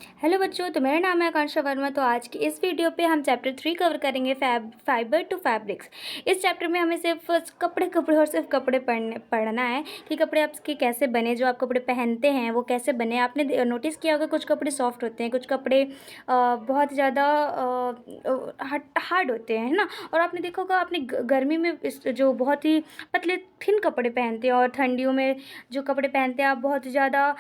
Hello बच्चों, तो मेरा नाम है आकांक्षा वर्मा। तो आज की इस वीडियो पे हम चैप्टर 3 कवर करेंगे, फाइबर टू फैब्रिक्स। इस चैप्टर में हमें सिर्फ कपड़े और सिर्फ कपड़े पढ़ना है कि कपड़े आपके कैसे बने, जो आप कपड़े पहनते हैं वो कैसे बने। आपने नोटिस किया होगा कुछ कपड़े सॉफ्ट होते हैं, कुछ कपड़े बहुत ज़्यादा हार्ड होते हैं, है ना। और आपने देखा होगा, आपने गर्मी में जो बहुत ही पतले थिन कपड़े पहनते हैं, और ठंडियों में जो कपड़े पहनते हैं आप बहुत ज़्यादा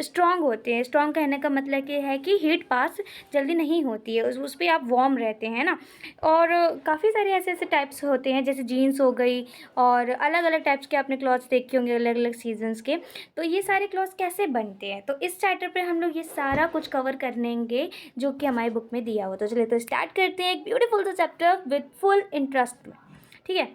स्ट्रॉन्ग होते हैं। स्ट्रॉन्ग कहने का मतलब ये है कि हीट पास जल्दी नहीं होती है, उस पर आप वार्म रहते हैं ना। और काफ़ी सारे ऐसे ऐसे टाइप्स होते हैं, जैसे जीन्स हो गई, और अलग अलग टाइप्स के आपने क्लॉथ्स देखे होंगे अलग अलग सीजन्स के। तो ये सारे क्लॉथ्स कैसे बनते हैं, तो इस चैप्टर पे हम लोग ये सारा कुछ कवर कर लेंगे जो कि हमारी बुक में दिया हुआ। तो चलिए तो स्टार्ट करते हैं एक ब्यूटीफुल सा चैप्टर विद फुल इंटरेस्ट में। ठीक है,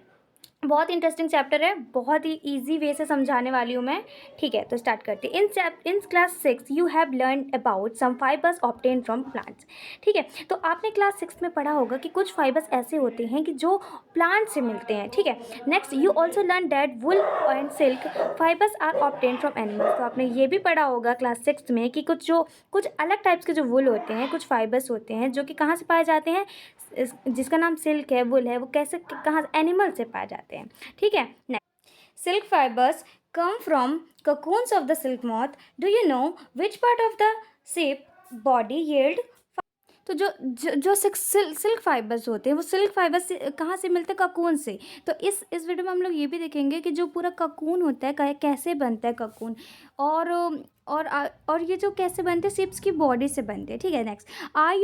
बहुत इंटरेस्टिंग चैप्टर है, बहुत ही इजी वे से समझाने वाली हूँ मैं। ठीक है, तो स्टार्ट करते हैं। In class 6 you have learn about some fibres obtain from plants. ठीक है, तो आपने क्लास 6 में पढ़ा होगा कि कुछ फाइबर्स ऐसे होते हैं कि जो प्लांट से मिलते हैं। ठीक है, next you also learn that wool and silk fibres are obtain from animals. तो आपने ये भी पढ़ा होगा क्लास 6 में कि कुछ अलग टाइप्स के जो वुल होते हैं, कुछ फाइबर्स होते हैं जो कि कहाँ से पाए जाते हैं, जिसका नाम सिल्क है, वुल है, वो कैसे कहाँ एनिमल से पाए जाते हैं। ठीक है, next silk fibres come from cocoons of the silk moth. Do you know which part of the shape body yield? तो जो सिल्क फाइबर्स होते हैं वो सिल्क फाइबर्स से कहाँ से मिलते हैं, ककून से। तो इस वीडियो में हम लोग ये भी देखेंगे कि जो पूरा ककून होता है कैसे बनता है ककून, और और ये जो कैसे बनते हैं, शिप्स की बॉडी से बनते हैं। ठीक है, next are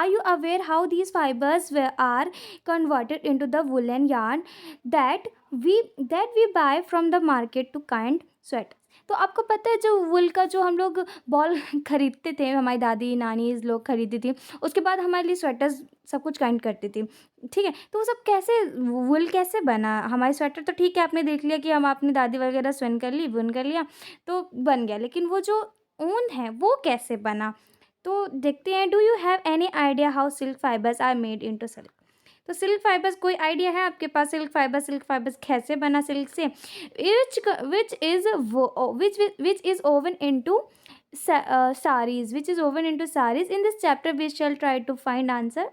you aware how these fibres are converted into the woollen yarn that we buy from the market to kind sweat. तो आपको पता है जो वुल का जो हम लोग बॉल खरीदते थे, हमारी दादी नानी लोग खरीदती थी, उसके बाद हमारे लिए स्वेटर्स सब कुछ काइंड करती थी। ठीक है, तो वो सब कैसे, वुल कैसे बना हमारे स्वेटर। तो ठीक है, आपने देख लिया कि हम अपनी दादी वगैरह स्विन कर ली, बुन कर लिया तो बन गया, लेकिन वो जो ऊन है वो कैसे बना, तो देखते हैं। Do you have any idea how silk fibres are made into silk. तो सिल्क फाइबर्स, कोई आइडिया है आपके पास सिल्क फाइबर्स कैसे बना सिल्क से। Which is woven into sarees, which is woven into sarees. In this chapter we shall try to find answer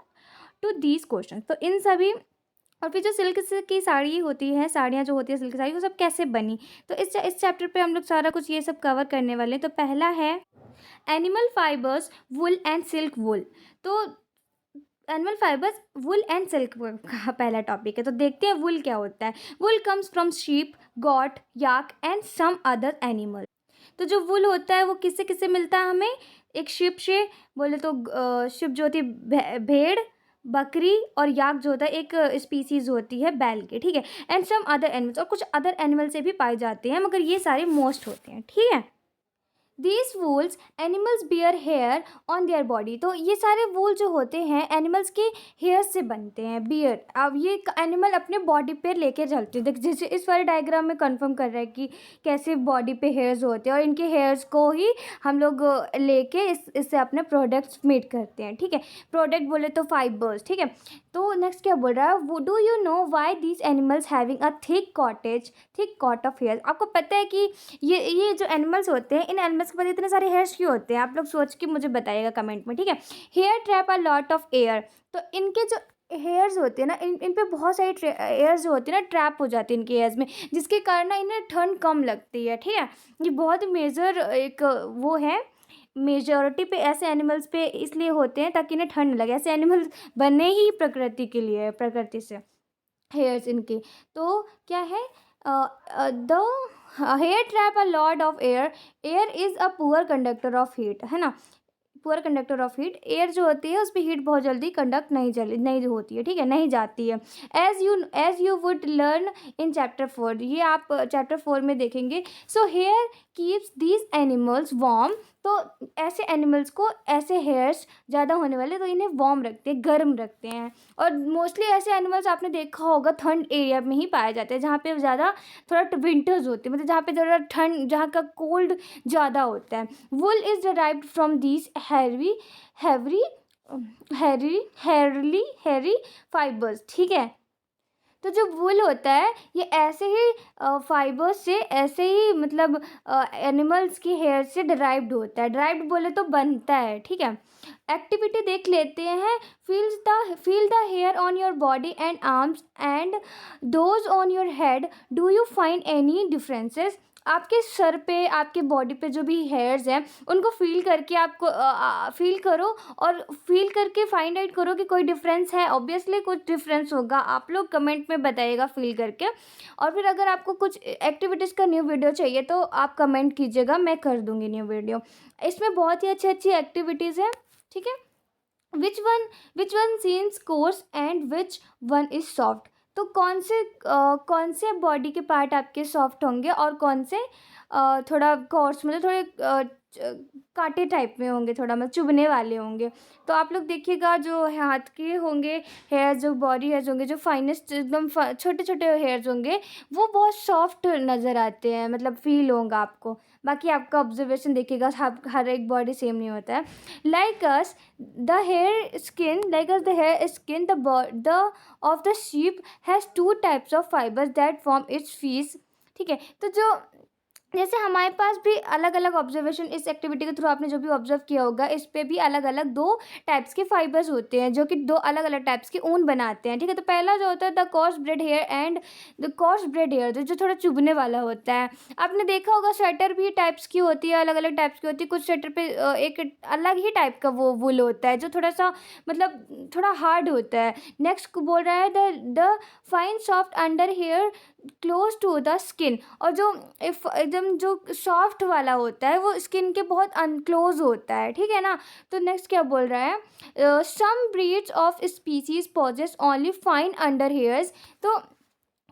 to these questions. तो इन सभी, और फिर जो सिल्क की साड़ी होती है, साड़ियाँ जो होती है सिल्क साड़ी, वो सब कैसे बनी। तो इस चैप्टर पे हम लोग सारा कुछ ये सब कवर करने वाले हैं। तो पहला है animal fibres, wool and silk wool. तो animal fibres, wool and silk का पहला टॉपिक है। तो देखते हैं वुल क्या होता है। Wool comes from sheep, goat, yak and some other animal. तो जो वुल होता है वो किससे किससे मिलता है हमें, एक शिप से बोले तो शिप जो होती है भेड़, बकरी, और याक जो होता है एक स्पीसीज होती है बैल की। ठीक है, एंड सम अदर एनिमल्स, और कुछ अदर एनिमल से भी पाए जाते हैं, मगर ये सारे मोस्ट होते हैं। ठीक है, these wools animals bear hair on their body. तो ये सारे वूल जो होते हैं एनिमल्स के हेयर से बनते हैं, बियर। अब ये एनिमल अपने बॉडी पे लेके चलते हैं, जैसे इस वाले डायग्राम में कंफर्म कर रहा है कि कैसे बॉडी पे हेयर्स होते हैं, और इनके हेयर्स को ही हम लोग लेके इससे अपने प्रोडक्ट्स मेड करते हैं। ठीक है, प्रोडक्ट बोले तो फाइबर्स। ठीक है, तो नेक्स्ट क्या बोल रहा है, do you know why these animals having a thick coat of hair. आपको पता है कि ये जो एनिमल्स होते हैं, इन एनिमल्स के पास इतने सारे हेयर्स क्यों होते हैं, आप लोग सोच के मुझे बताइएगा कमेंट में। ठीक है, hair trap a lot of air. तो इनके जो हेयर्स होते हैं ना, इन पे बहुत सारी एयर्स जो होती है ना, ट्रैप हो जाती है इनके हेयर्स में, जिसके कारण ना इन्हें ठंड कम लगती है। ठीक है, ये बहुत ही मेजर एक वो है, मेजॉरिटी पे ऐसे एनिमल्स पे इसलिए होते हैं ताकि इन्हें ठंड लगे। ऐसे एनिमल्स बने ही प्रकृति के लिए, प्रकृति से हेयर्स इनके। तो क्या है, the hair trap a lot of air, air is a poor conductor of heat, है ना। Poor conductor of heat, air जो होती है उस पर हीट बहुत जल्दी कंडक्ट नहीं होती है। ठीक है, नहीं जाती है। As you would learn in chapter 4, ये आप चैप्टर 4 में देखेंगे। So hair keeps these animals warm. तो ऐसे एनिमल्स को ऐसे हेयर्स ज़्यादा होने वाले तो इन्हें वार्म रखते हैं, गर्म रखते हैं। और मोस्टली ऐसे एनिमल्स आपने देखा होगा ठंड एरिया में ही पाए जाते हैं, जहाँ पे ज़्यादा थोड़ा विंटर्स होते हैं, मतलब जहाँ पे ज़रा ठंड, जहाँ का कोल्ड ज़्यादा होता है। Wool is derived from these heavy heavy hairy hairily hairy fibres. ठीक है, तो जो वूल होता है ये ऐसे ही फाइबर्स से, ऐसे ही मतलब एनिमल्स की हेयर से डिराइव्ड होता है। डिराइव्ड बोले तो बनता है, ठीक है। एक्टिविटी देख लेते हैं। Feel the hair on your body and arms and those on your head, do you find any differences. आपके सर पे, आपके बॉडी पे जो भी हेयर्स हैं उनको फील करके आपको फील करो और फील करके फाइंड आउट करो कि कोई डिफरेंस है। ऑब्वियसली कुछ डिफरेंस होगा, आप लोग कमेंट में बताइएगा फील करके। और फिर अगर आपको कुछ एक्टिविटीज़ का न्यू वीडियो चाहिए तो आप कमेंट कीजिएगा, मैं कर दूंगी न्यू वीडियो। इसमें बहुत ही अच्छी अच्छी एक्टिविटीज़ हैं, ठीक है। Which one scenes course and which one is soft. तो कौन से बॉडी के पार्ट आपके सॉफ्ट होंगे और कौन से थोड़ा कोर्स, मतलब थोड़े कांटे टाइप में होंगे, थोड़ा मतलब चुभने वाले होंगे। तो आप लोग देखिएगा, जो हाथ के होंगे हेयर, जो बॉडी हेयर्स होंगे, जो फाइनेस्ट एकदम छोटे छोटे हेयर्स होंगे, वो बहुत सॉफ्ट नज़र आते हैं, मतलब फील होगा आपको। बाकी आपका ऑब्जर्वेशन देखिएगा, हर एक बॉडी सेम नहीं होता है। Like us the hair skin the of the sheep has 2 types of fibres that form its fleece, ठीक है। तो जो जैसे हमारे पास भी अलग अलग ऑब्जर्वेशन, इस एक्टिविटी के थ्रू आपने जो भी ऑब्जर्व किया होगा, इस पे भी अलग अलग 2 टाइप्स के फाइबर्स होते हैं जो कि 2 अलग अलग टाइप्स के ऊन बनाते हैं, ठीक है। तो पहला जो होता है the coarse beard hair and the coarse beard hair, जो थोड़ा चुभने वाला होता है। आपने देखा होगा स्वेटर भी टाइप्स की होती है, अलग अलग टाइप्स की होती है। कुछ स्वेटर पे एक अलग ही टाइप का वो वूल होता है जो थोड़ा सा मतलब थोड़ा हार्ड होता है। नेक्स्ट बोल रहा है the fine soft under hair close to the skin, और जो एकदम जो सॉफ्ट वाला होता है वो स्किन के बहुत अनक्लोज होता है, ठीक है ना। तो नेक्स्ट क्या बोल रहा है, some breeds of species possess only fine under hairs. तो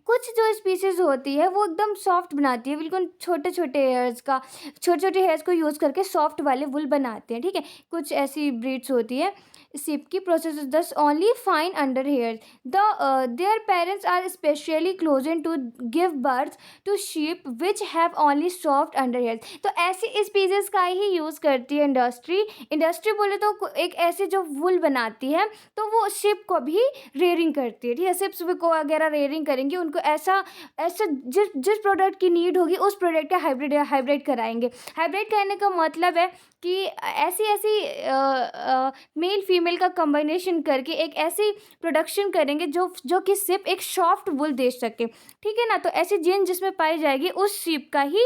कुछ जो स्पीसीज होती है वो एकदम सॉफ्ट बनाती है, बिल्कुल छोटे छोटे हेयर्स को यूज़ करके सॉफ्ट वाले वुल बनाते हैं, ठीक है। कुछ ऐसी ब्रीड्स होती है। शिप की process thus only fine under hair their parents are specially chosen to give birth to sheep which have only soft under hair. तो ऐसी स्पीसीज का ही यूज़ करती है इंडस्ट्री बोले तो एक ऐसी जो वुल बनाती है, तो वो शिप को भी रेयरिंग करती है, ठीक है। शिप्स को वगैरह रेयरिंग करेंगे, उनको ऐसा ऐसा जिस प्रोडक्ट की नीड होगी उस प्रोडक्ट का हाइब्रिड कराएंगे। हाइब्रिड करने का मतलब है कि ऐसी मेल फीमेल का कम्बिनेशन करके एक ऐसी प्रोडक्शन करेंगे जो कि सिर्फ एक सॉफ्ट वुल दे सके, ठीक है ना। तो ऐसी जीन जिसमें पाई जाएगी उस शिप का ही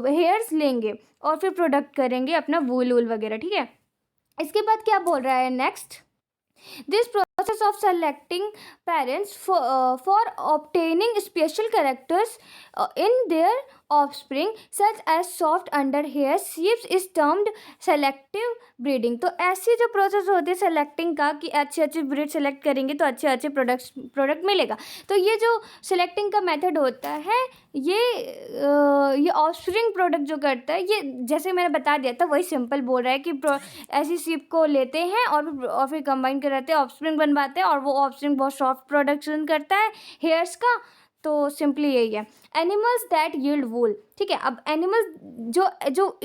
हेयर्स लेंगे और फिर प्रोडक्ट करेंगे अपना वूल वगैरह, ठीक है। इसके बाद क्या बोल रहा है next, this process of selecting parents for obtaining special characters in their offspring such as soft under hair sheeps is termed selective breeding। तो ऐसी जो प्रोसेस होती है सेलेक्टिंग का कि अच्छे अच्छे ब्रीड सेलेक्ट करेंगे तो अच्छे अच्छे प्रोडक्ट मिलेगा। तो ये जो सेलेक्टिंग का मेथड होता है ये ऑफस्प्रिंग प्रोडक्ट जो करता है, ये जैसे मैंने बता दिया था वही सिंपल बोल रहा है कि ऐसी शीप को लेते हैं और फिर कंबाइन कराते हैं, ऑफस्प्रिंग बनवाते हैं और वो ऑफस्प्रिंग बहुत सॉफ्ट प्रोडक्शन करता है हेयर्स का। तो सिंपली यही है एनिमल्स दैट यील्ड वूल, ठीक है। अब एनिमल्स जो जो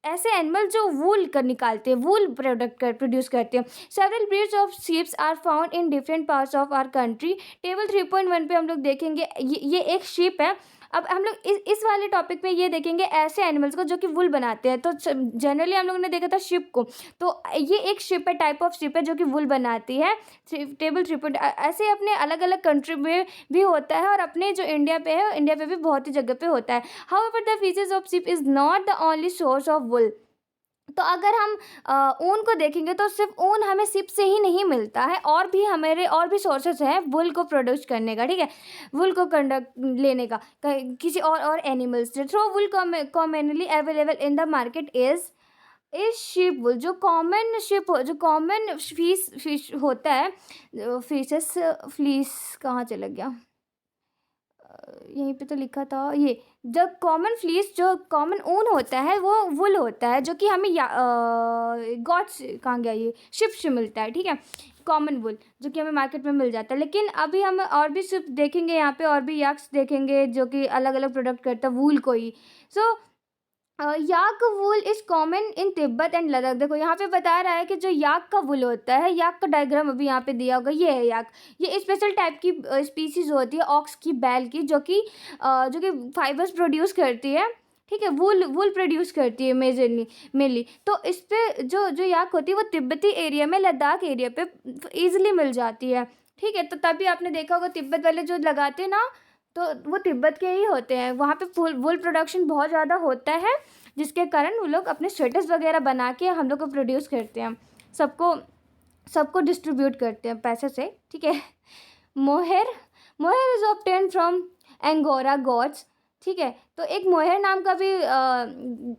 ऐसे एनिमल जो वूल कर निकालते हैं, वूल प्रोड्यूस करते हैं। Several breeds of sheeps are found in different parts of our country. Table 3.1 पे हम लोग देखेंगे ये एक शीप है। अब हम लोग इस वाले टॉपिक में ये देखेंगे ऐसे एनिमल्स को जो कि वुल बनाते हैं। तो जनरली हम लोगों ने देखा था शिप को, तो ये एक शिप है, टाइप ऑफ शिप है जो कि वुल बनाती है। टेबल 3 ऐसे अपने अलग अलग कंट्री में भी होता है और अपने जो इंडिया पे है, इंडिया पे भी बहुत ही जगह पे होता है। However the fleeces of sheep is not the only source of wool. तो अगर हम ऊन को देखेंगे तो सिर्फ ऊन हमें शिप से ही नहीं मिलता है, और भी सोर्सेस हैं वुल को प्रोड्यूस करने का, ठीक है। वुल को कंडक्ट लेने का किसी और एनिमल्स से। Throw wool commonly available in the market is sheep wool. जो कॉमन फिश होता है, फ्लीस कहाँ चला गया, यहीं पे तो लिखा था। ये जो कॉमन फ्लीस, जो कॉमन ऊन होता है वो वुल होता है जो कि हमें गॉड्स कहाँ गया, ये शिप से मिलता है, ठीक है। कॉमन वुल जो कि हमें मार्केट में मिल जाता है। लेकिन अभी हम और भी शिप देखेंगे यहाँ पे, और भी याक्स देखेंगे जो कि अलग अलग प्रोडक्ट करता है वूल को ही। So yak wool is common in Tibet and Ladakh. देखो यहाँ पे बता रहा है कि जो याक का वूल होता है, याक का डायग्राम अभी यहाँ पे दिया होगा, ये है याक। ये स्पेशल टाइप की स्पीसीज होती है ऑक्स की, बैल की, जो कि फाइबर्स प्रोड्यूस करती है, ठीक है, वूल वूल प्रोड्यूस करती है मेजरली मेनली। तो इस पे जो जो याक होती है वो तिब्बती एरिया में, लद्दाख एरिया पे ईजिली मिल जाती है, ठीक है। तो तभी आपने देखा होगा तिब्बत वाले जो लगाते हैं ना, तो वो तिब्बत के ही होते हैं, वहाँ पे फुल वूल प्रोडक्शन बहुत ज़्यादा होता है, जिसके कारण वो लोग अपने स्वेटर्स वगैरह बना के हम लोग को प्रोड्यूस करते हैं, सबको सबको डिस्ट्रीब्यूट करते हैं पैसे से, ठीक है। Mohair, mohair is obtain from angora goats, ठीक है। तो एक मोहेर नाम का भी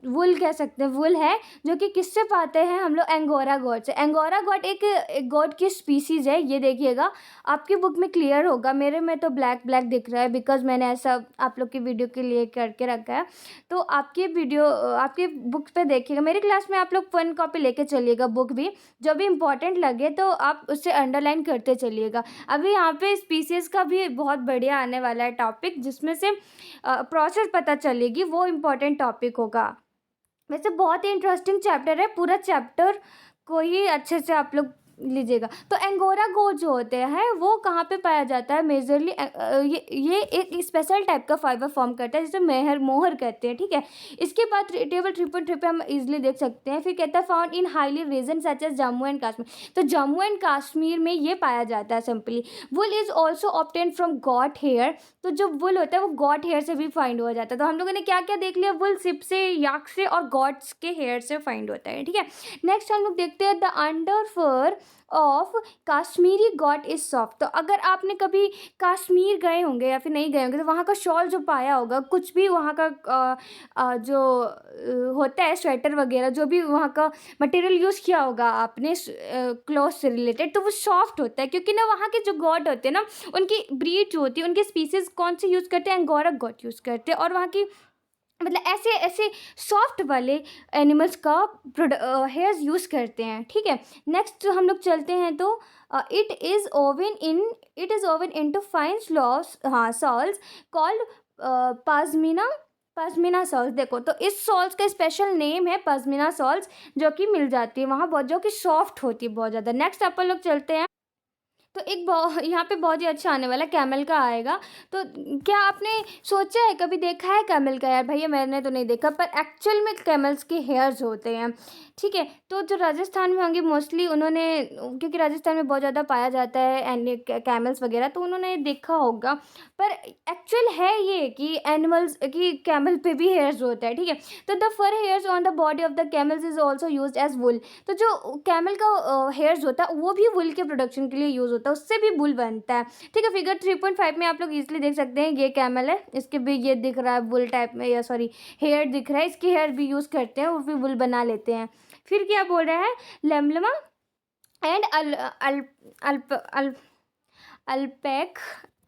वुल कह सकते हैं, वुल है, जो कि किससे पाते हैं हम लोग, एंगोरा गॉड से। एंगोरा गॉड एक गॉड की स्पीसीज है, ये देखिएगा आपकी बुक में क्लियर होगा, मेरे में तो ब्लैक ब्लैक दिख रहा है बिकॉज मैंने ऐसा आप लोग की वीडियो के लिए करके रखा है। तो आपकी वीडियो आपकी बुक पे देखिएगा, मेरी क्लास में आप लोग 1 कॉपी लेके चलिएगा बुक भी, जो भी इंपॉर्टेंट लगे तो आप उससे अंडरलाइन करते चलिएगा। अभी यहाँ पे स्पीसीज का भी बहुत बढ़िया आने वाला है टॉपिक, जिसमें से प्रोसेस पता चलेगी, वो इम्पोर्टेंट टॉपिक होगा। वैसे बहुत ही इंटरेस्टिंग चैप्टर है, पूरा चैप्टर को ही अच्छे से आप लोग लीजिएगा। तो एंगोरा गोट जो होते हैं वो कहाँ पे पाया जाता है मेजरली, ये एक स्पेशल टाइप का फाइबर फॉर्म करता है जिसे मोहर कहते हैं, ठीक है। इसके बाद टेबल 3.3 पे हम इजीली देख सकते हैं। फिर कहता है found in hilly region such as Jammu and Kashmir, तो जम्मू एंड कश्मीर में ये पाया जाता है simply. Wool is also obtain from goat hair, तो जो वुल होता है वो गॉट हेयर से भी फाइंड हो जाता है। तो हम लोगों ने क्या क्या देख लिया, वुल सिप से, याक से और गॉट्स के हेयर से फाइंड होता है, ठीक है। नेक्स्ट हम लोग देखते हैं the under fur of Kashmiri goat is soft. तो अगर आपने कभी कश्मीर गए होंगे या फिर नहीं गए होंगे, तो वहाँ का शॉल जो पाया होगा, कुछ भी वहाँ का जो होता है स्वेटर वगैरह, जो भी वहाँ का मटेरियल यूज़ किया होगा आपने क्लॉथ से रिलेटेड, तो वो सॉफ्ट होता है, क्योंकि ना वहाँ के जो गॉड होते हैं ना, उनकी ब्रीड जो होती है, उनकी स्पीसीज कौन से यूज़ करते हैं, एंगोरा गॉट यूज़ करते हैं, और वहाँ की मतलब ऐसे ऐसे सॉफ्ट वाले एनिमल्स का हेयर्स यूज़ करते हैं, ठीक है। नेक्स्ट हम लोग चलते हैं, तो it is woven into fine shawls, हाँ, shawls called pashmina, pashmina shawls. देखो तो इस सॉल्स का स्पेशल नेम है पश्मीना सॉल्स, जो कि मिल जाती है वहाँ बहुत, जो कि सॉफ्ट होती है बहुत ज़्यादा। नेक्स्ट अपन लोग चलते हैं, तो एक यहाँ पे बहुत ही अच्छा आने वाला कैमल का आएगा। तो क्या आपने सोचा है, कभी देखा है कैमल का? यार भैया मैंने तो नहीं देखा, पर एक्चुअल में कैमल्स के हेयर्स होते हैं, ठीक है। तो जो राजस्थान में होंगे मोस्टली, उन्होंने, क्योंकि राजस्थान में बहुत ज़्यादा पाया जाता है एंड कैमल्स वगैरह, तो उन्होंने देखा होगा। पर एक्चुअल है ये कि एनिमल्स की कैमल पे भी हेयर्स होता है, ठीक है। तो the fur hairs on the body of the camels is also use as wool. तो जो कैमल का हेयर्स होता है वो भी वुल के प्रोडक्शन के लिए यूज़ होता है, उससे भी वुल बनता है, ठीक है। फिगर 3.5 में आप लोग इजीली देख सकते हैं, ये कैमल है, इसके भी ये दिख रहा है वुल टाइप में, या सॉरी हेयर दिख रहा है, इसके हेयर भी यूज़ करते हैं, वो भी वुल बना लेते हैं। फिर क्या बोल रहा है, लेमलमा एंड अल अल अल्प अल अल्पैक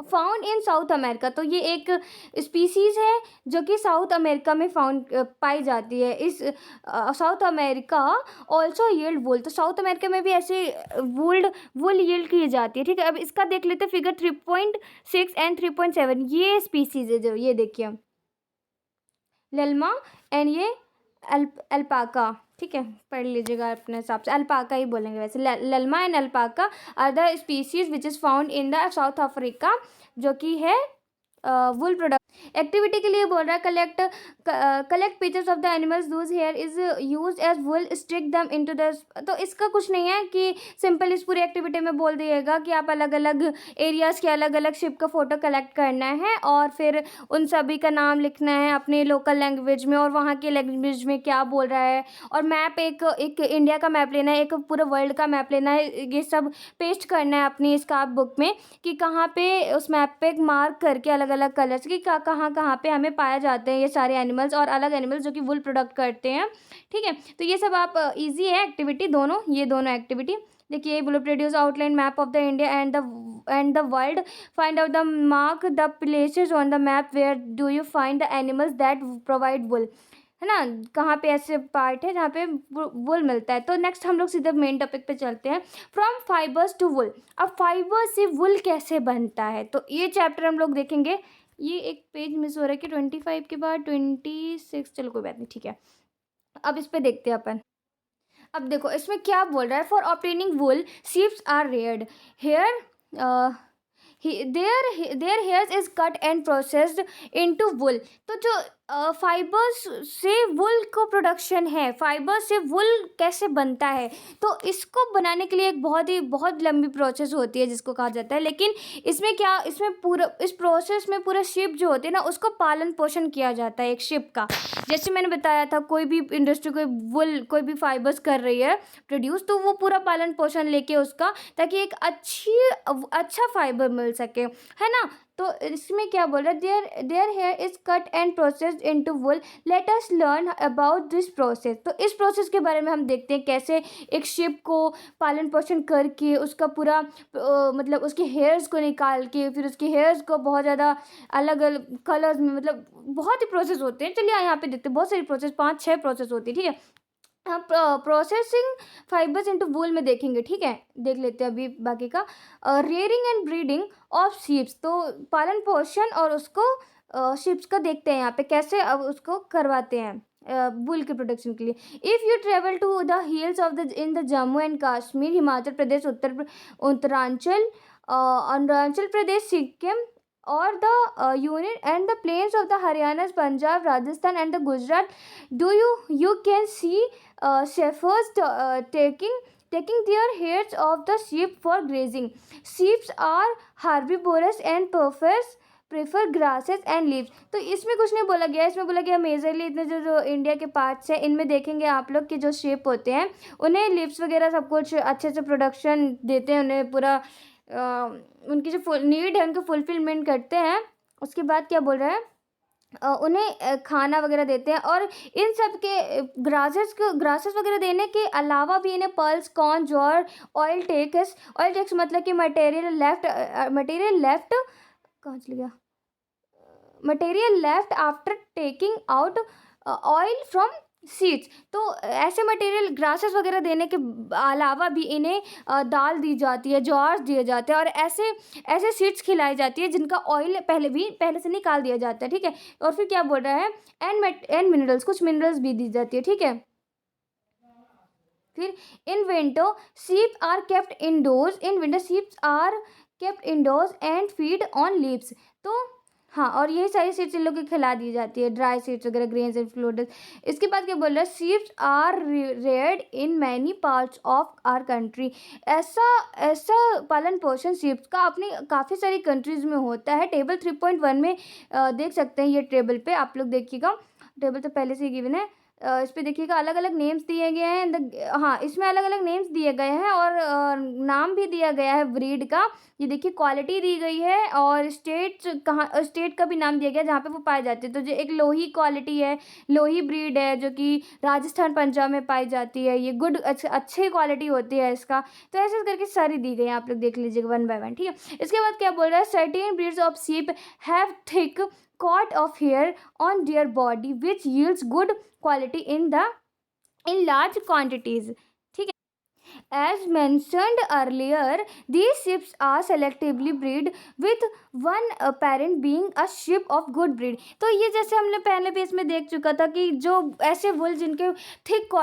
फाउंड इन साउथ अमेरिका। तो ये एक स्पीसीज़ है जो कि साउथ अमेरिका में फाउंड पाई जाती है। इस साउथ अमेरिका ऑल्सो यील्ड वुल, तो साउथ अमेरिका में भी ऐसे वुल यील्ड की जाती है, ठीक है। अब इसका देख लेते हैं फिगर 3.6 एंड 3.7, ये स्पीसीज़ है जो, ये देखिए लेल्मा एंड ये अल्पाका, ठीक है, पढ़ लीजिएगा अपने हिसाब से, अल्पाका ही बोलेंगे वैसे। Llama and alpaca are the species which is found in the South Africa, जो कि है वुल प्रोडक्ट। एक्टिविटी के लिए बोल रहा है, collect pictures of the animals whose hair is use as wool, stick them into the. तो इसका कुछ नहीं है कि सिंपल इस पूरी एक्टिविटी में बोल दिएगा कि आप अलग अलग एरियाज़ के अलग अलग शिप का फ़ोटो कलेक्ट करना है, और फिर उन सभी का नाम लिखना है अपने लोकल लैंग्वेज में, और वहाँ के लैंग्वेज में क्या बोल रहा है, और मैप एक इंडिया का मैप लेना है, एक पूरे वर्ल्ड का मैप लेना है, ये सब पेस्ट करना है अपनी स्क्रैप बुक में, कि कहाँ पे उस मैप पे मार्क करके अलग अलग कलर्स की कहाँ पे हमें पाए जाते हैं ये सारे एनिमल्स, और अलग एनिमल्स जो कि वुल प्रोडक्ट करते हैं, ठीक है। तो ये सब आप इजी है एक्टिविटी दोनों, ये दोनों एक्टिविटी देखिए। Wool produce outline map of the India and the world, find out the mark the places on the map where do you find the animals that provide wool, है ना, कहाँ पे ऐसे पार्ट है जहाँ पे वुल मिलता है। तो नेक्स्ट हम लोग सीधे मेन टॉपिक पे चलते हैं, फ्रॉम फाइबर्स टू वुल। अब फाइबर से वुल कैसे बनता है, तो ये चैप्टर हम लोग देखेंगे ये एक पेज मिस हो रहा है कि 25 के बाद 26, चलो कोई बात नहीं, ठीक है। अब इस पे देखते हैं अपन। अब देखो इसमें क्या बोल रहा है, for obtaining wool sheeps are reared hair, their hairs is cut and processed into wool। तो जो फाइबर्स से वुल को प्रोडक्शन है, फाइबर से वुल कैसे बनता है, तो इसको बनाने के लिए एक बहुत लंबी प्रोसेस होती है जिसको कहा जाता है। लेकिन इसमें क्या, इसमें पूरा इस प्रोसेस में पूरा शिप जो होती है ना, उसको पालन पोषण किया जाता है एक शिप का। जैसे मैंने बताया था, कोई भी इंडस्ट्री कोई वुल कोई भी फाइबर्स कर रही है प्रोड्यूस, तो वो पूरा पालन पोषण लेके उसका, ताकि एक अच्छा फाइबर मिल सके, है ना। तो इसमें क्या बोल रहा है, their hair is cut and processed into wool, let us learn about this process. तो इस प्रोसेस के बारे में हम देखते हैं, कैसे एक शिप को पालन पोषण करके उसका पूरा मतलब उसके हेयर्स को निकाल के, फिर उसके हेयर्स को बहुत ज़्यादा अलग अलग कलर्स में, मतलब बहुत ही प्रोसेस होते हैं। चलिए यहाँ पे देखते हैं, बहुत सारी प्रोसेस, 5-6 प्रोसेस होती है, ठीक है। हम प्रोसेसिंग फाइबर्स इनटू वूल में देखेंगे, ठीक है। देख लेते हैं अभी बाकी का। Rearing and breeding of sheeps, तो पालन पोषण और उसको शीप्स का देखते हैं यहाँ पे कैसे अब उसको करवाते हैं वूल के प्रोडक्शन के लिए। If you travel to the hills of the in the Jammu and Kashmir, Himachal Pradesh, Uttaranchal, Arunachal Pradesh, Sikkim, or the union and the plains of the Haryana, Punjab, Rajasthan and the Gujarat, you can see shepherds taking their heads of the sheep for grazing। Sheep are herbivorous and prefer grasses and leaves. तो इसमें कुछ नहीं बोला गया, इसमें बोला गया majorly इतने जो इंडिया के पार्ट्स हैं, इनमें देखेंगे आप लोग कि जो शेप होते हैं उन्हें लीव्स वगैरह सब कुछ अच्छे से प्रोडक्शन देते हैं, उन्हें पूरा उनकी जो नीड है उनको फुलफिलमेंट करते हैं। उसके बाद क्या बोल रहा है, उन्हें खाना वगैरह देते हैं, और इन सब के ग्रासेस वगैरह देने के अलावा भी इन्हें पल्स, कॉर्न, ज्वार, ऑयल टेक्स मतलब कि मटेरियल लेफ्ट कहाँ चल गया, material left after taking out oil from seeds. तो ऐसे मटेरियल ग्रासेस वगैरह देने के अलावा भी इन्हें दाल दी जाती है, ज्वार दिए जाते हैं, और ऐसे सीड्स खिलाई जाती है जिनका ऑयल पहले से निकाल दिया जाता है, ठीक है। और फिर क्या बोल रहा है, एंड मिनरल्स, कुछ मिनरल्स भी दी जाती है, ठीक है। फिर in winter sheep are kept indoors and feed on leaves. तो हाँ, और यही सारी सीड्स इन लोग की खिला दी जाती है, ड्राई सीड्स वगैरह, ग्रेन्स एंड फ्लोटस। इसके बाद क्या बोल रहा है, seeds are reared in many parts of our country. ऐसा पालन पोषण सीड्स का अपनी काफ़ी सारी कंट्रीज़ में होता है। टेबल 3.1 में देख सकते हैं, ये टेबल पे आप लोग देखिएगा, टेबल तो पहले से ही गिवन है। इस पे देखिएगा अलग अलग नेम्स दिए गए हैं, हाँ इसमें अलग अलग नेम्स दिए गए हैं, और नाम भी दिया गया है ब्रीड का। ये देखिए क्वालिटी दी गई है, और स्टेट का भी नाम दिया गया जहाँ पे वो पाए जाते हैं। तो जो एक लोही क्वालिटी है, लोही ब्रीड है जो कि राजस्थान पंजाब में पाई जाती है, ये गुड अच्छी क्वालिटी होती है इसका। तो ऐसे करके सारी दी गई है, आप लोग देख लीजिएगा 1 बाय 1, ठीक है। इसके बाद क्या बोल रहा है, certain breeds of sheep have thick coat of hair on their body which yields good quality in large quantities, ठीक है। As mentioned earlier, these ships are selectively bred with one parent being a ship of good breed। तो ये जैसे हमने पहले भी इसमें देख चुका था कि जो ऐसे वुल जिनके थिक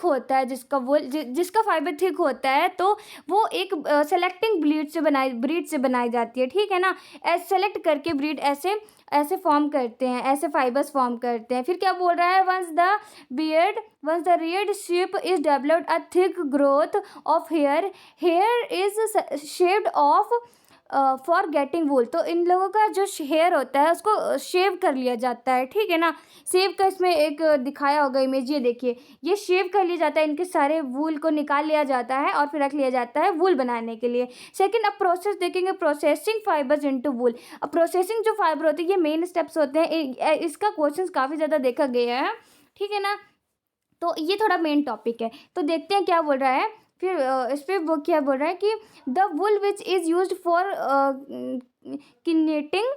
होता है, जिसका फाइबर थिक होता है, तो वो एक सेलेक्टिंग ब्रीड से बनाई जाती है, ठीक है ना। सेलेक्ट करके ब्रीड ऐसे फॉर्म करते हैं, ऐसे फाइबर्स फॉर्म करते हैं। फिर क्या बोल रहा है, once the reared sheep is developed a thick growth of hair is shaved off for getting wool. तो इन लोगों का जो हेयर होता है उसको शेव कर लिया जाता है, ठीक है ना। शेव का इसमें एक दिखाया होगा इमेज, ये देखिए, ये शेव कर लिया जाता है, इनके सारे वूल को निकाल लिया जाता है और फिर रख लिया जाता है वूल बनाने के लिए। सेकंड, अब प्रोसेस देखेंगे, प्रोसेसिंग फाइबर्स इनटू वूल। अब प्रोसेसिंग जो फाइबर होती है, ये मेन स्टेप्स होते हैं, इसका क्वेश्चन काफ़ी ज़्यादा देखा गया है, ठीक है ना। तो ये थोड़ा मेन टॉपिक है, तो देखते हैं क्या बोल रहा है। फिर इस पर वो क्या बोल रहा है कि the wool which is use for knitting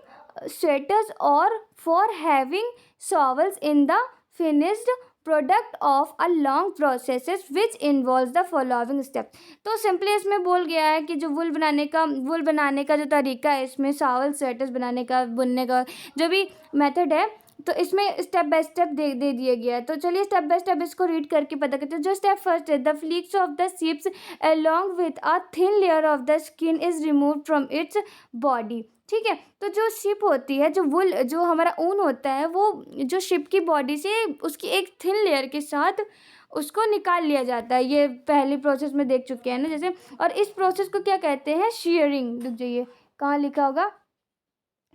sweaters और for having shawls in the finished product of a long process which involve the following step. तो सिंपली इसमें बोल गया है कि जो वुल बनाने का जो तरीका है, इसमें शावल स्वेटर्स बनाने का, बुनने का जो भी मेथड है, तो इसमें स्टेप बाय स्टेप दे दिया गया है। तो चलिए स्टेप बाय स्टेप इसको रीड करके पता करते हैं। जो स्टेप फर्स्ट है, the fleece of the sheeps along with a thin layer of the skin is remove from its body. ठीक है, तो जो शिप होती है, जो वुल, जो हमारा ऊन होता है, वो जो शिप की बॉडी से उसकी एक थिन लेयर के साथ उसको निकाल लिया जाता है। ये पहली प्रोसेस में देख चुके हैं ना जैसे। और इस प्रोसेस को क्या कहते हैं? शेयरिंग। रुक जाइए, कहाँ लिखा होगा?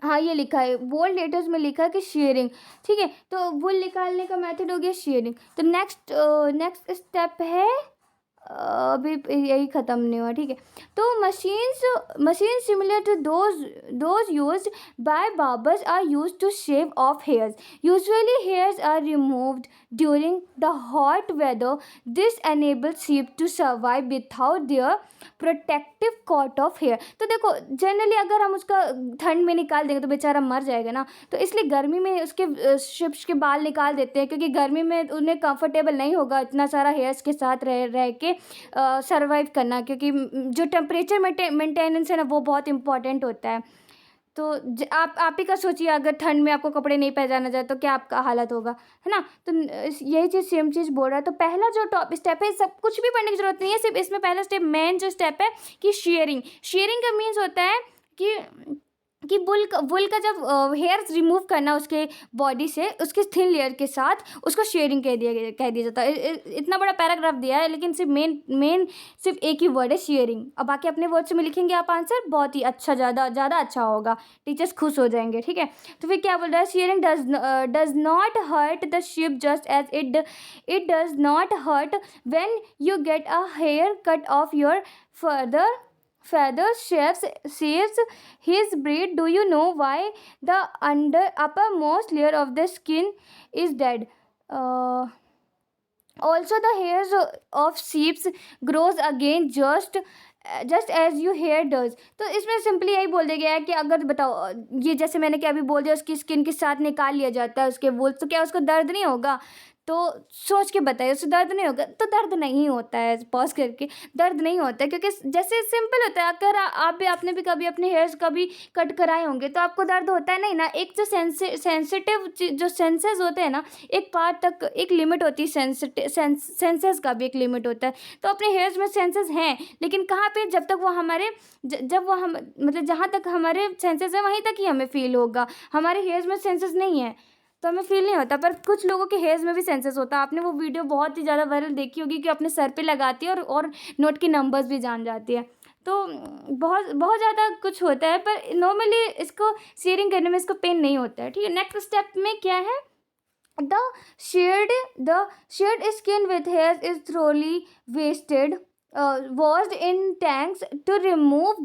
हाँ, ये लिखा है, बोल्ड लेटर्स में लिखा है कि शेयरिंग। ठीक है, तो वुल निकालने का मेथड हो गया शेयरिंग। तो नेक्स्ट स्टेप है, अभी यही ख़त्म नहीं हुआ। ठीक है, तो machine similar to those used by barbers are used to shave off hairs. Usually hairs are removed during the hot weather. This enables sheep to survive without their protective coat of hair. तो देखो, generally अगर हम उसका ठंड में निकाल देंगे तो बेचारा मर जाएगा ना, तो इसलिए गर्मी में उसके शिप्स के बाल निकाल देते हैं, क्योंकि गर्मी में उन्हें कंफर्टेबल नहीं होगा इतना सारा हेयर्स के साथ रह के सरवाइव करना, क्योंकि जो टेम्परेचर मेंटेनेंस है ना, वो बहुत इंपॉर्टेंट होता है। तो आप ही का सोचिए, अगर ठंड में आपको कपड़े नहीं पहचाना जाए तो क्या आपका हालत होगा, है ना। तो यही चीज़, सेम चीज़ बोल रहा है। तो पहला जो टॉप स्टेप है, सब कुछ भी पढ़ने की जरूरत नहीं है, सिर्फ इसमें पहला स्टेप, मेन जो स्टेप है कि शेयरिंग का मीन्स होता है कि वुल का जब हेयर्स रिमूव करना उसके बॉडी से, उसके थिन लेयर के साथ, उसको शेयरिंग कह दिया जाता है। इतना बड़ा पैराग्राफ दिया है, लेकिन सिर्फ मेन सिर्फ एक ही वर्ड है, शेयरिंग। अब बाकी अपने वर्ड से में लिखेंगे आप आंसर, बहुत ही अच्छा, ज़्यादा अच्छा होगा, टीचर्स खुश हो जाएंगे। ठीक है, तो फिर क्या बोल रहा है? Shearing does not hurt the sheep just as it does not hurt when you get a haircut of your feather shaves his breed. Do you know why the uppermost layer of the skin is dead? Also the hairs of sheep grows again just as your hair does। तो इसमें simply यही बोल दिया गया है कि अगर बताओ, ये जैसे मैंने क्या अभी बोल दिया, उसकी स्किन के साथ निकाल लिया जाता है उसके वुल, तो क्या उसको दर्द नहीं होगा? तो सोच के बताइए, उससे दर्द नहीं होगा? तो दर्द नहीं होता है, पॉज करके, दर्द नहीं होता है, क्योंकि जैसे सिंपल होता है। अगर आपने भी कभी अपने हेयर्स कभी कट कराए होंगे तो आपको दर्द होता है नहीं ना। एक जो सेंसिटिव जो सेंसेस होते हैं ना, एक पार्ट तक एक लिमिट होती है, सेंसेस का भी एक लिमिट होता है। तो अपने हेयर्स में सेंसेस हैं, लेकिन कहाँ पे? जब तक वो हमारे जब वो हम मतलब जहाँ तक हमारे सेंसेस हैं वहीं तक ही हमें फील होगा। हमारे हेयर्स में सेंसेस नहीं है तो हमें फील नहीं होता, पर कुछ लोगों के हेयर्स में भी सेंसेस होता है। आपने वो वीडियो बहुत ही ज़्यादा वायरल देखी होगी कि अपने सर पे लगाती है और नोट की नंबर्स भी जान जाती है। तो बहुत बहुत ज़्यादा कुछ होता है, पर नॉर्मली इसको शेयरिंग करने में इसको पेन नहीं होता है। ठीक है, नेक्स्ट स्टेप में क्या है? The sheared skin with hairs is thoroughly washed washed in tanks to remove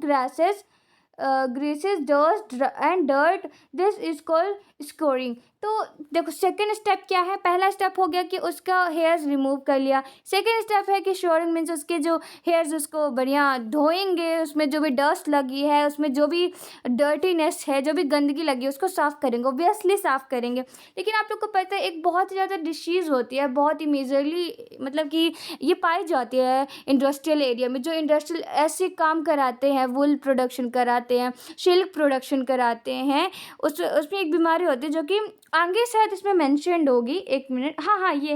greases, dust and dirt. This is called scoring। तो देखो, सेकेंड स्टेप क्या है? पहला स्टेप हो गया कि उसका हेयर्स रिमूव कर लिया। सेकेंड स्टेप है कि श्योरिंग मीन्स उसके जो हेयर्स उसको बढ़िया धोएंगे, उसमें जो भी डस्ट लगी है, उसमें जो भी डर्टीनेस है, जो भी गंदगी लगी है, उसको साफ़ करेंगे, ऑब्वियसली साफ़ करेंगे। लेकिन आप लोग को पता है, एक बहुत ही ज़्यादा डिसीज़ होती है, बहुत ही मेजरली, मतलब कि ये पाई जाती है इंडस्ट्रियल एरिया में। जो इंडस्ट्रियल ऐसे काम कराते हैं, वुल प्रोडक्शन कराते हैं, सिल्क प्रोडक्शन कराते हैं, उसमें एक बीमारी होती है जो कि आगे शायद इसमें मेंशन्ड होगी। एक मिनट, हाँ, ये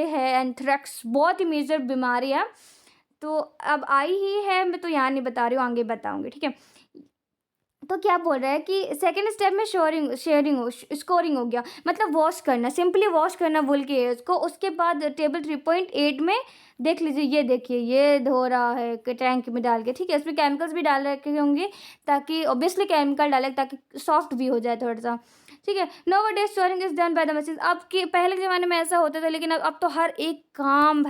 है एंथ्रेक्स। बहुत ही मेजर बीमारी है, तो अब आई ही है, मैं तो यहाँ नहीं बता रही हूँ, आगे बताऊँगी। ठीक है, तो क्या बोल रहा है कि सेकेंड स्टेप में स्कोरिंग हो गया, मतलब वॉश करना, सिंपली वॉश करना वुल के हेयर्स को। उसके बाद टेबल 3.8 में देख लीजिए, ये देखिए, ये धो रहा है टैंक में डाल के। ठीक है, इसमें केमिकल्स भी डाल रखे होंगे, ताकि ऑब्वियसली केमिकल डालें ताकि सॉफ्ट भी हो जाए थोड़ा सा। ठीक है, nowadays storing is done by the machine. अब के पहले के ज़माने में ऐसा होता था, लेकिन अब तो हर एक काम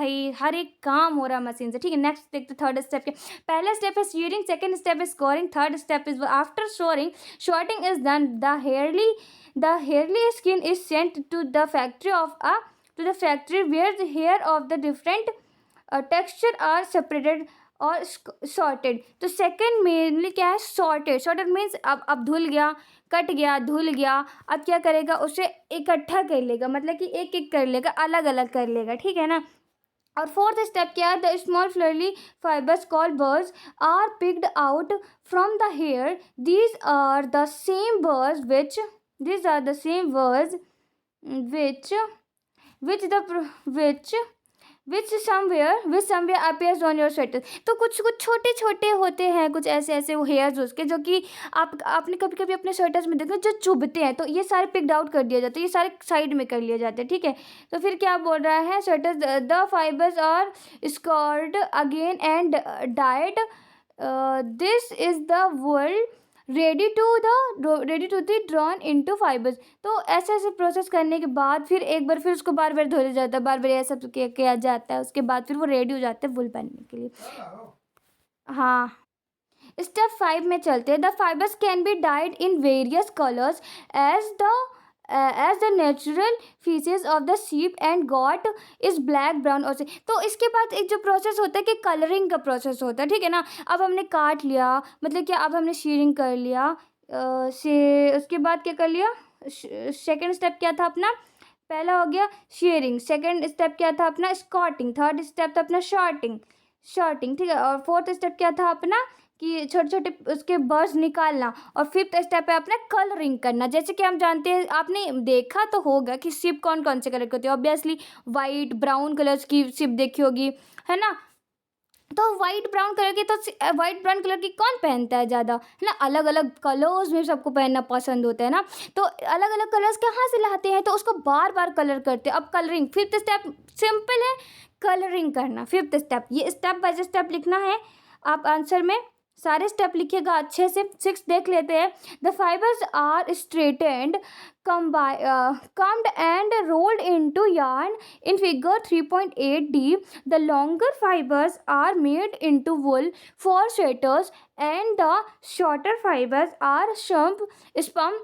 हो रहा है मशीन से। ठीक है, नेक्स्ट देखते थर्ड स्टेप के। पहला स्टेप है shearing, second step is scouring, third step is after scouring sorting is done. The hairy skin is sent to the factory where the hair of the different texture are separated और sorted. तो second mainly क्या है? Sorted means अब धुल गया, cut गया, धुल गया, अब क्या करेगा, उसे इकट्ठा कर लेगा, मतलब कि एक एक कर लेगा, अलग अलग कर लेगा, ठीक है ना। और फोर्थ स्टेप क्या है, the small fluffy fibres called burrs are picked out from the hair, these are the same burrs which which the which somewhere appears on your sweater। तो कुछ कुछ छोटे छोटे होते हैं, कुछ ऐसे ऐसे वो हेयर्स उसके, जो कि आपने कभी कभी अपने स्वेटर्स में देखा, जो चुभते हैं, तो ये सारे पिक्ड आउट कर दिया जाता है, ये सारे साइड में कर लिए जाते हैं, ठीक है। तो फिर क्या बोल रहा है, sweaters the fibres are scoured again and dyed, this is the world ready to the drawn into fibres. तो ऐसे ऐसे प्रोसेस करने के बाद फिर एक बार फिर उसको बार बार धोया जाता है, बार बार ऐसा किया जाता है, उसके बाद फिर वो रेडी हो जाते हैं वुल पहनने के लिए। हाँ, स्टेप 5 में चलते हैं। The fibres can be dyed in various colours as the natural features of the sheep and goat is black brown और। तो इसके बाद एक जो प्रोसेस होता है कि कलरिंग का प्रोसेस होता है, ठीक है ना। अब हमने काट लिया, मतलब क्या, अब हमने शीरिंग कर लिया, से उसके बाद क्या कर लिया, सेकेंड स्टेप क्या था अपना, पहला हो गया शेयरिंग, सेकंड स्टेप क्या था अपना स्कॉटिंग, थर्ड स्टेप था अपना शॉर्टिंग, ठीक है। और फोर्थ स्टेप क्या था अपना कि छोटे छोटे उसके बर्ड्स निकालना, और फिफ्थ स्टेप है अपना कलरिंग करना। जैसे कि हम जानते हैं, आपने देखा तो होगा कि शिप कौन कौन से कलर की होती है, ऑब्वियसली वाइट ब्राउन कलर्स की शिप देखी होगी, है ना। तो वाइट ब्राउन कलर की कौन पहनता है ज़्यादा, है ना। अलग अलग कलर्स में सबको पहनना पसंद होता है ना। तो अलग अलग कलर्स कहाँ से लाते हैं, तो उसको बार बार कलर करते हैं। अब कलरिंग, फिफ्थ स्टेप सिंपल है, कलरिंग करना, फिफ्थ स्टेप। ये स्टेप बाय स्टेप लिखना है आप आंसर में, सारे स्टेप लिखिएगा अच्छे से। 6 देख लेते हैं। The fibres are straightened, combed and rolled into yarn in figure 3.8d. The longer fibers are made into wool for sweaters and the shorter fibers are spun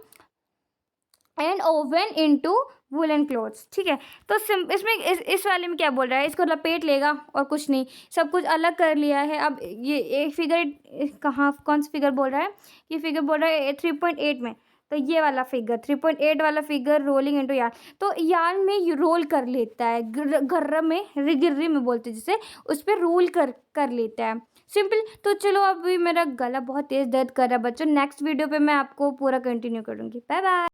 and oven into woollen clothes, ठीक है। तो इसमें इस वाले में क्या बोल रहा है, इसको लपेट लेगा और कुछ नहीं, सब कुछ अलग कर लिया है। अब ये एक फिगर कौन सा फिगर बोल रहा है, ये फिगर बोल रहा है 3.8 में, तो ये वाला फिगर 3.8 वाला फिगर रोलिंग इनटू यार्न। तो यार्न में रोल कर लेता है, गर्र में गिर्री में बोलते जिसे, उस पर रोल कर लेता है, सिंपल। तो चलो, अभी मेरा गला बहुत तेज़ दर्द कर रहा है बच्चों, नेक्स्ट वीडियो पे मैं आपको पूरा कंटिन्यू करूँगी। Bye bye.